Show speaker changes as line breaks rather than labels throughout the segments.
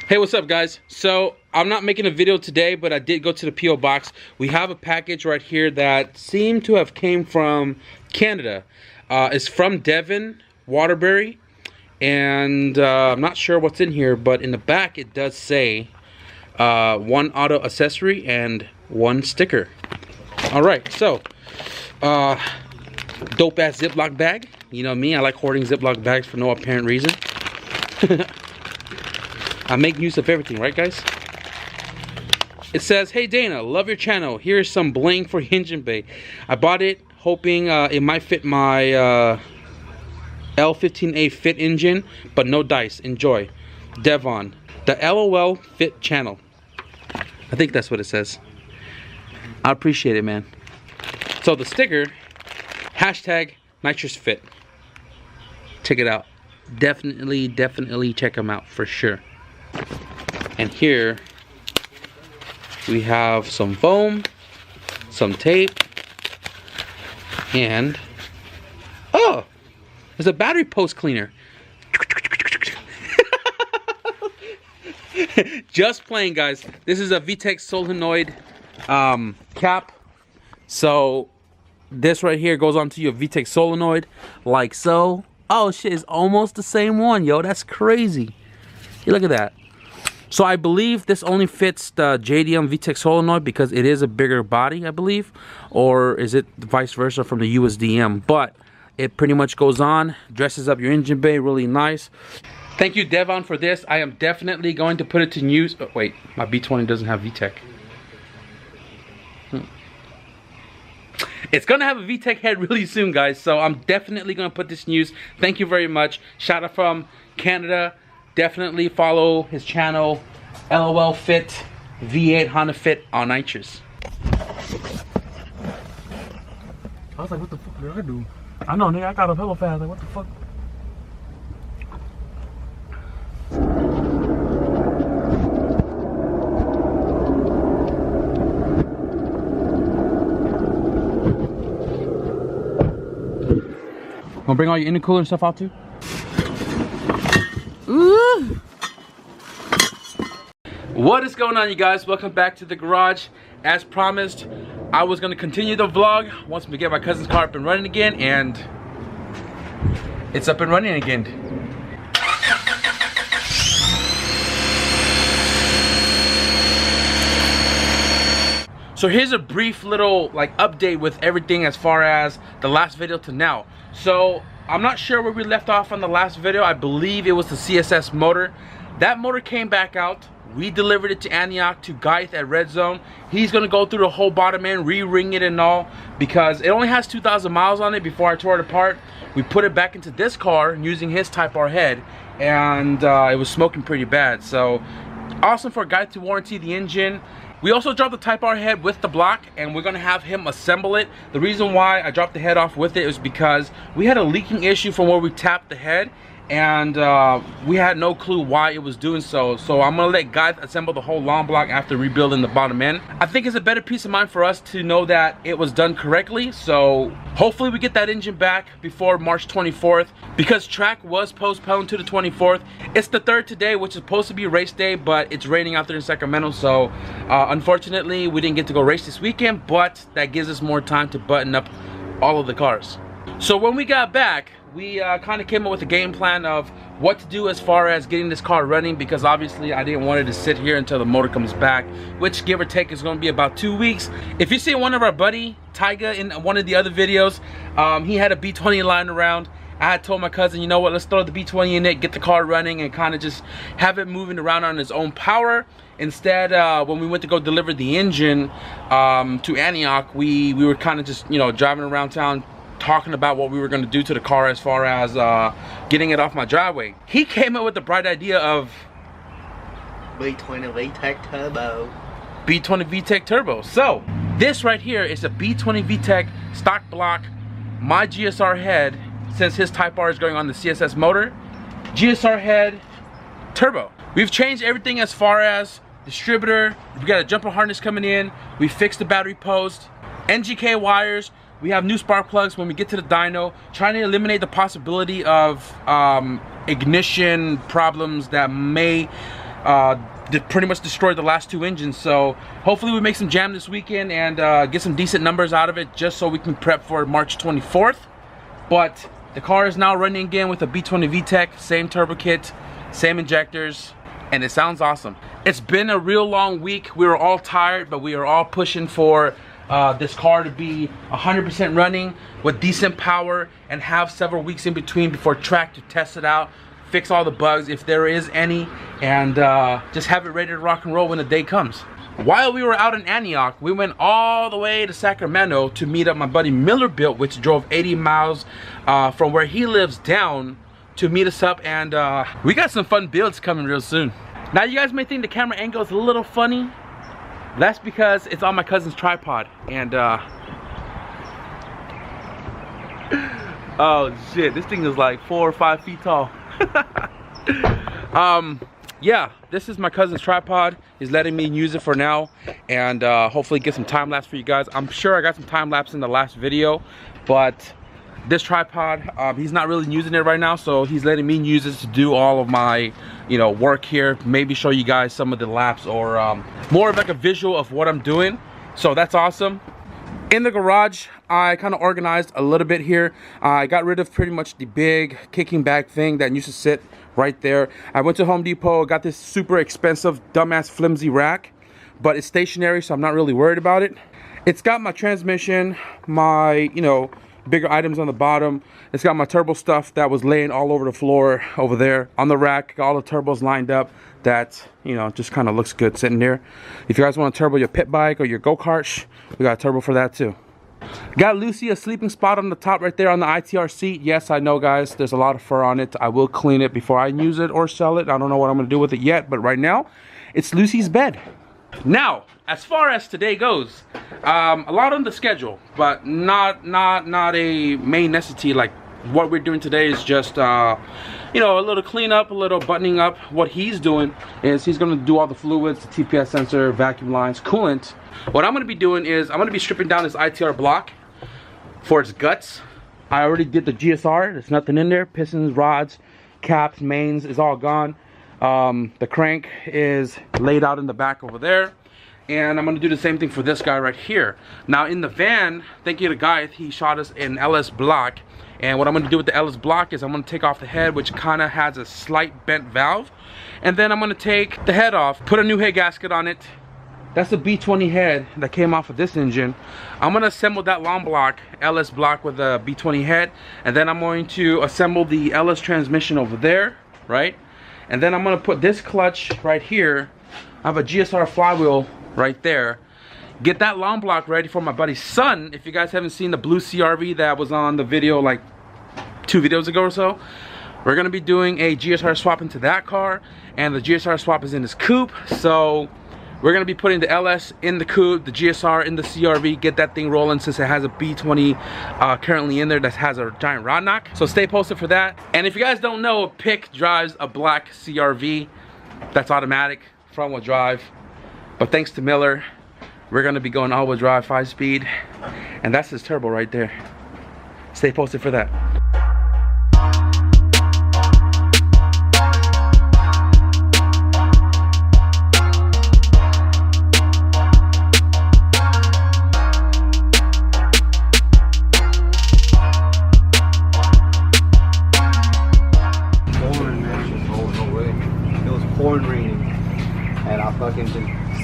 Hey, what's up guys? So I'm not making a video today, but I did go to the P.O. box. We have a package right here that seemed to have came from Canada. It's from Devon, Waterbury, and I'm not sure what's in here, but in the back it does say one auto accessory and one sticker. Alright, so dope ass Ziploc bag. You know me, I like hoarding Ziploc bags for no apparent reason. I make use of everything, right guys? It says, hey Dana, love your channel. Here's some bling for engine bay. I bought it hoping it might fit my L15A fit engine, but no dice. Enjoy. Devon. The LOL fit channel. I think that's what it says. I appreciate it, man. So the sticker, hashtag nitrous fit. Check it out. Definitely check them out for sure. And here we have some foam, some tape, and oh, there's a battery post cleaner. Just playing, guys. This is a VTEC solenoid cap. So this right here goes onto your VTEC solenoid like so. Oh shit, it's almost the same one, yo. That's crazy. Hey, look at that. So I believe this only fits the JDM VTEC solenoid because it is a bigger body, I believe. Or is it vice versa from the USDM? But it pretty much goes on, dresses up your engine bay really nice. Thank you, Devon, for this. I am definitely going to put it to use. Oh, wait, my B20 doesn't have VTEC. It's gonna have a VTEC head really soon, guys. So I'm definitely gonna put this in use. Thank you very much. Shout out from Canada. Definitely follow his channel, LOL Fit V8 Honda Fit on nitrous.
I was like, what the fuck did I do? I know, nigga, I got up hella fast. Like, what the fuck?
Wanna bring all your intercooler and stuff out too?
Ooh.
What is going on, you guys? Welcome back to the garage. As promised, I was going to continue the vlog once we get my cousin's car up and running again, and it's up and running again. So here's a brief little update with everything as far as the last video to now. So I'm not sure where we left off on the last video. I believe it was the CSS motor. That motor came back out. We delivered it to Antioch, to Geith at Red Zone. He's gonna go through the whole bottom end, re-ring it and all, because it only has 2,000 miles on it before I tore it apart. We put it back into this car using his Type R head, and it was smoking pretty bad. So awesome for Geith to warranty the engine. We also dropped the Type R head with the block, and we're gonna have him assemble it. The reason why I dropped the head off with it is because we had a leaking issue from where we tapped the head, and we had no clue why it was doing so. So I'm gonna let Geith assemble the whole long block after rebuilding the bottom end. I think it's a better peace of mind for us to know that it was done correctly. So hopefully we get that engine back before March 24th, because track was postponed to the 24th. It's the 3rd today, which is supposed to be race day, but it's raining out there in Sacramento. So unfortunately we didn't get to go race this weekend, but that gives us more time to button up all of the cars. So when we got back, we kind of came up with a game plan of what to do as far as getting this car running, because obviously I didn't want it to sit here until the motor comes back, which give or take is going to be about 2 weeks. If you see one of our buddy Tyga in one of the other videos, he had a B20 lying around. I had told my cousin, you know what, let's throw the B20 in it, get the car running, and kind of just have it moving around on its own power. Instead, when we went to go deliver the engine to Antioch, we were kind of just, you know, driving around town, talking about what we were going to do to the car as far as getting it off my driveway. He came up with the bright idea of
B20VTEC turbo.
B20VTEC turbo. So this right here is a B20VTEC stock block, my GSR head, since his Type R is going on the CSS motor, GSR head, turbo. We've changed everything as far as distributor. We got a jumper harness coming in. We fixed the battery post, NGK wires. We have new spark plugs when we get to the dyno, trying to eliminate the possibility of ignition problems that may pretty much destroyed the last 2 engines. So hopefully we make some jam this weekend and get some decent numbers out of it, just so we can prep for March 24th. But the car is now running again with a B20VTEC, same turbo kit, same injectors, and it sounds awesome. It's been a real long week. We were all tired, but we are all pushing for this car to be 100% running with decent power and have several weeks in between before track to test it out, fix all the bugs if there is any, and just have it ready to rock and roll when the day comes. While we were out in Antioch, we went all the way to Sacramento to meet up my buddy Miller Built, which drove 80 miles from where he lives down to meet us up, and we got some fun builds coming real soon. Now you guys may think the camera angle is a little funny. That's because it's on my cousin's tripod, and oh shit, this thing is like 4 or 5 feet tall. Yeah, this is my cousin's tripod. He's letting me use it for now, and hopefully get some time lapse for you guys. I'm sure I got some time lapse in the last video, but this tripod, he's not really using it right now, so he's letting me use it to do all of my, you know, work here. Maybe show you guys some of the laps, or more of like a visual of what I'm doing. So that's awesome. In the garage, I kind of organized a little bit here. I got rid of pretty much the big kicking back thing that used to sit right there. I went to Home Depot, got this super expensive, dumbass flimsy rack, but it's stationary, so I'm not really worried about it. It's got my transmission, my, you know, bigger items on the bottom. It's got my turbo stuff that was laying all over the floor over there on the rack. Got all the turbos lined up. That, you know, just kind of looks good sitting there. If you guys want to turbo your pit bike or your go-kart, we got a turbo for that too. Got Lucy a sleeping spot on the top right there on the ITR seat. Yes, I know guys, there's a lot of fur on it. I will clean it before I use it or sell it. I don't know what I'm going to do with it yet, but right now it's Lucy's bed. Now, as far as today goes, a lot on the schedule, but not a main necessity. Like what we're doing today is just you know, a little cleanup, a little buttoning up. What he's doing is he's going to do all the fluids, the TPS sensor, vacuum lines, coolant. What I'm going to be doing is I'm going to be stripping down this ITR block for its guts. I already did the GSR. There's nothing in there. Pistons, rods, caps, mains is all gone. The crank is laid out in the back over there, and I'm going to do the same thing for this guy right here. Now in the van, thank you to Guy, he shot us an LS block, and what I'm going to do with the LS block is I'm going to take off the head, which kind of has a slight bent valve, and then I'm going to take the head off, put a new head gasket on it. That's the B20 head that came off of this engine. I'm going to assemble that long block, LS block, with a B20 head, and then I'm going to assemble the LS transmission over there, right? And then I'm going to put this clutch right here. I have a GSR flywheel right there. Get that long block ready for my buddy's son. If you guys haven't seen the blue CRV that was on the video like 2 videos ago or so, we're going to be doing a GSR swap into that car, and the GSR swap is in this coupe. So we're going to be putting the LS in the coupe, the GSR in the CRV, get that thing rolling, since it has a B20 currently in there that has a giant rod knock. So stay posted for that. And if you guys don't know, PIC drives a black CRV. That's automatic, front wheel drive. But thanks to Miller, we're going to be going all-wheel drive 5-speed. And that's his turbo right there. Stay posted for that.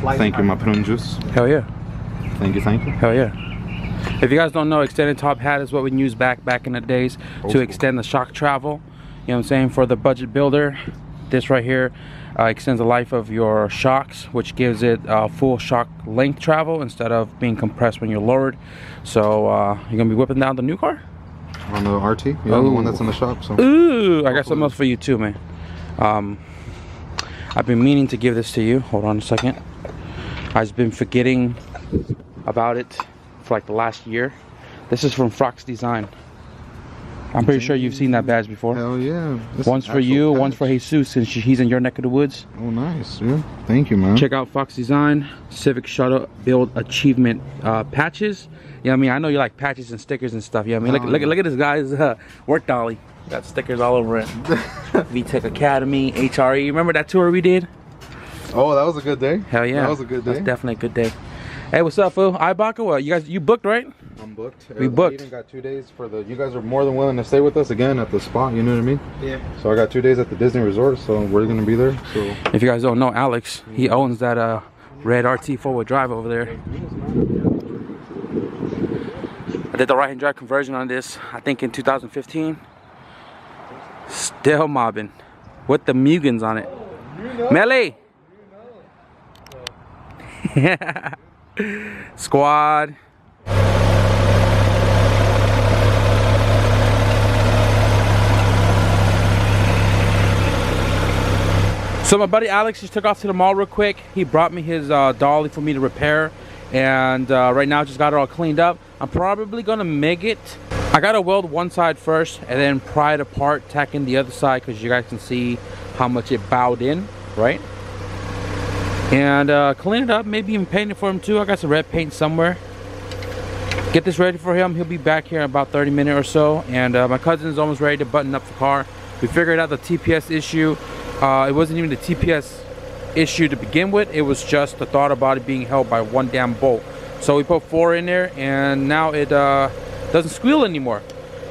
Thank you, my Prum juice.
Hell yeah.
Thank you, thank you.
Hell yeah. If you guys don't know, extended top hat is what we used back in the days to extend the shock travel. You know what I'm saying? For the budget builder, this right here extends the life of your shocks, which gives it full shock length travel instead of being compressed when you're lowered. So you're gonna be whipping down the new car?
On the RT? Yeah, the one that's in the shop. So.
Ooh, I got something else for you too, man. I've been meaning to give this to you. Hold on a second. I've been forgetting about it for like the last year. This is from Fox Design. I'm pretty sure you've seen that badge before.
Hell yeah.
One's for you, one's for Jesus, since he's in your neck of the woods.
Oh, nice. Yeah. Thank you, man.
Check out Fox Design Civic Shuttle Build Achievement patches. Yeah, I mean, I know you like patches and stickers and stuff. Yeah, I mean, look at this guy's work dolly. Got stickers all over it. VTEC Academy, HRE. Remember that tour we did?
Oh, that was a good day.
Hell yeah.
That was a good day.
That's definitely a good day. Hey, what's up, fool? Ibaka, what? You booked, right?
I'm booked.
We booked.
even got 2 days for the. You guys are more than willing to stay with us again at the spot. You know what I mean?
Yeah.
So I got 2 days at the Disney Resort, so we're gonna be there. So
If you guys don't know, Alex, he owns that red RT 4-wheel drive over there. I did the right-hand drive conversion on this, I think in 2015. Still mobbing with the Mugens on it. Melee. Squad. So my buddy Alex just took off to the mall real quick. He brought me his dolly for me to repair, and right now just got it all cleaned up. I'm probably gonna MIG it. I gotta weld one side first and then pry it apart, tack in the other side, because you guys can see how much it bowed in, right? And clean it up, maybe even paint it for him too. I got some red paint somewhere. Get this ready for him. He'll be back here in about 30 minutes or so. And my cousin is almost ready to button up the car. We figured out the TPS issue. It wasn't even the TPS issue to begin with. It was just the thought about it being held by one damn bolt. So we put 4 in there, and now it doesn't squeal anymore.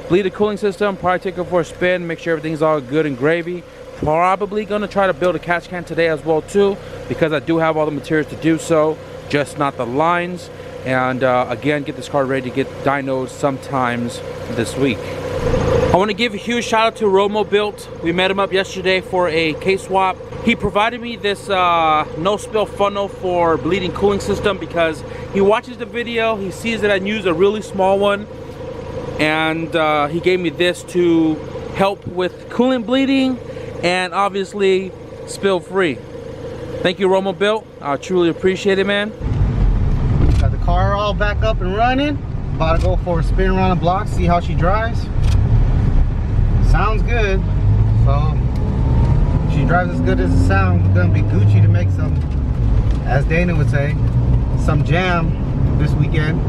Bleed the cooling system, probably take it for a spin, make sure everything's all good and gravy. Probably gonna try to build a catch can today as well too, because I do have all the materials to do so, just not the lines. And again, get this car ready to get dynoed sometimes this week. I want to give a huge shout out to Romo Built. We met him up yesterday for a case swap. He provided me this no spill funnel for bleeding cooling system, because he watches the video, he sees that I use a really small one, and he gave me this to help with coolant bleeding and obviously spill free. Thank you, Romo Built. I truly appreciate it, man.
Got the car all back up and running. About to go for a spin around the block, see how she drives. Sounds good. So if she drives as good as it sounds, it's gonna be Gucci to make some, as Dana would say, some jam this weekend.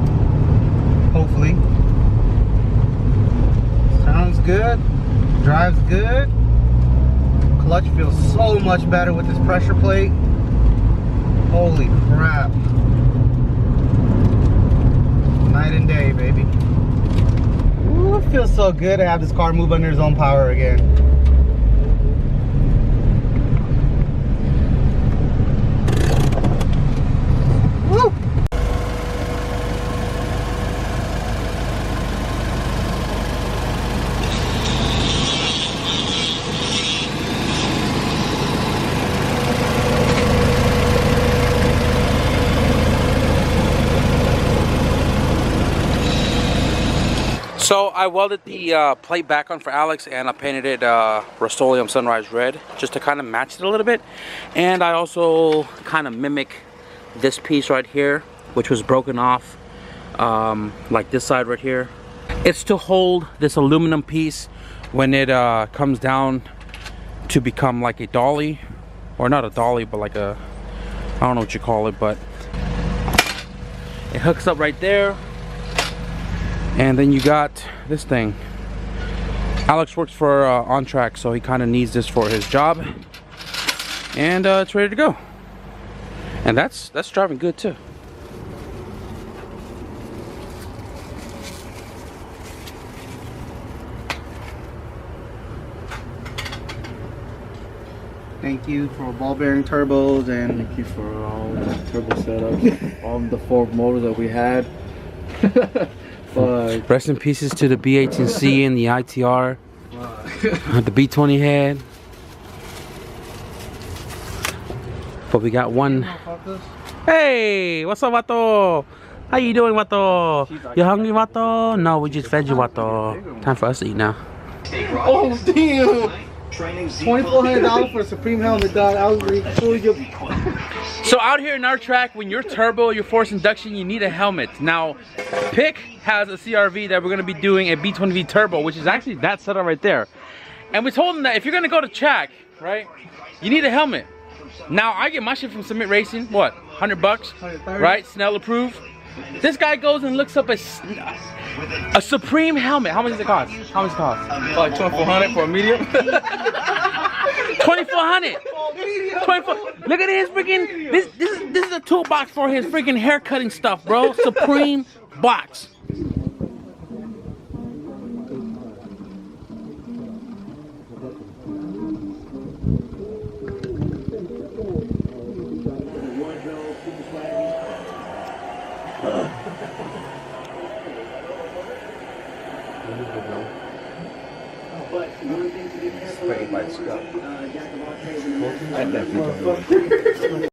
Hopefully. Sounds good. Drives good. Clutch feels so much better with this pressure plate. Holy crap. Night and day, baby. Ooh, it feels so good to have this car move under its own power again. Woo!
So I welded the plate back on for Alex, and I painted it Rust-Oleum Sunrise Red just to kind of match it a little bit. And I also kind of mimic this piece right here, which was broken off, like this side right here. It's to hold this aluminum piece when it comes down to become like a dolly, or not a dolly, but like a, I don't know what you call it, but it hooks up right there. And then you got this thing. Alex works for On Track, so he kind of needs this for his job. And it's ready to go. And that's driving good too.
Thank you for ball bearing turbos, and
Thank you for all the turbo setups, all the 4 motors that we had. But
Rest in pieces to the B18C and the ITR. The B20 head. But we got one. Hey, what's up, Vato? How you doing, Vato? You hungry, Vato? No, we just fed you, Vato. Time for us to eat now.
oh damn! $2,400 for a Supreme helmet, dog. I was really cool.
So out here in our track, when you're turbo, you're forced induction, you need a helmet. Now, PIC has a CRV that we're gonna be doing a B20V turbo, which is actually that setup right there. And we told him that if you're gonna go to track, right, you need a helmet. Now, I get my shit from Submit Racing, what, 100 bucks, right, Snell approved. This guy goes and looks up a Supreme helmet. How much does it cost? How much does it cost?
like $2,400 for a medium.
$2,400. 24. Look at his freaking. This is a toolbox for his freaking hair cutting stuff, bro. Supreme box.
Sprayed by Scott. I definitely don't know.